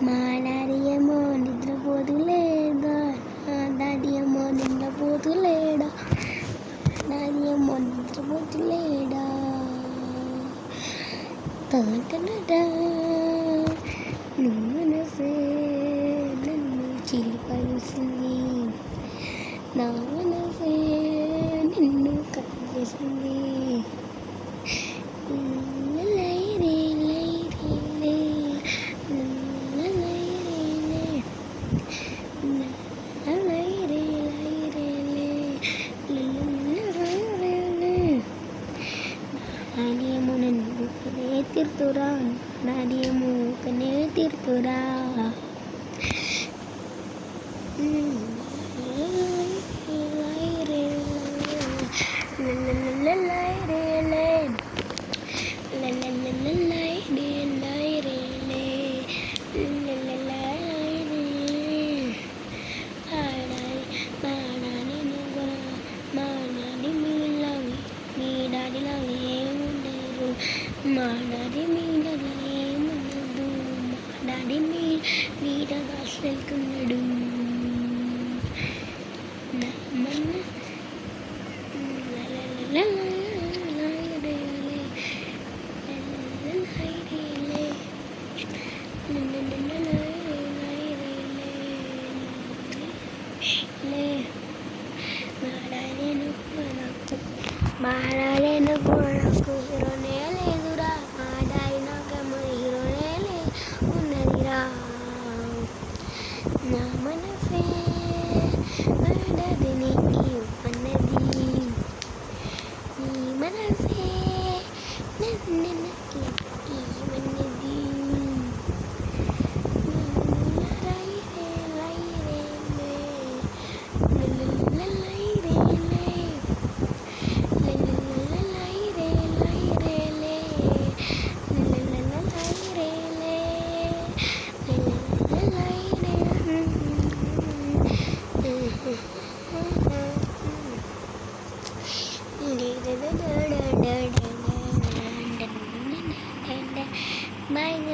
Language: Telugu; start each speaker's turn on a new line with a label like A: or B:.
A: మాడాడియేమో నిద్రపోతులేదా, డాడియేమో నిద్రపోతులేడా, డాడియేమో నిద్రపోతులేడా. తాటనడా నువ్వు మనసే నన్ను చిలిపరుస్తుంది, నా మనసే నిన్ను కట్టేసింది. నాడియేమో నన్ను కనే తీర్తురా, నాడియేమో కనే తీర్తురా. మా డాడీ మీడగా ఏమున్నదు, మా డాడీ మీడగా అసలుకున్నాడు. మా డాడీ నాకు హీరోనే లేదురా, మా డాడీ నాకేమో హీరోనే ఉన్నదిరా. నా మనసే డాడీని అన్నది, నీ మనసే నన్ను ఇవ్వన్నది. My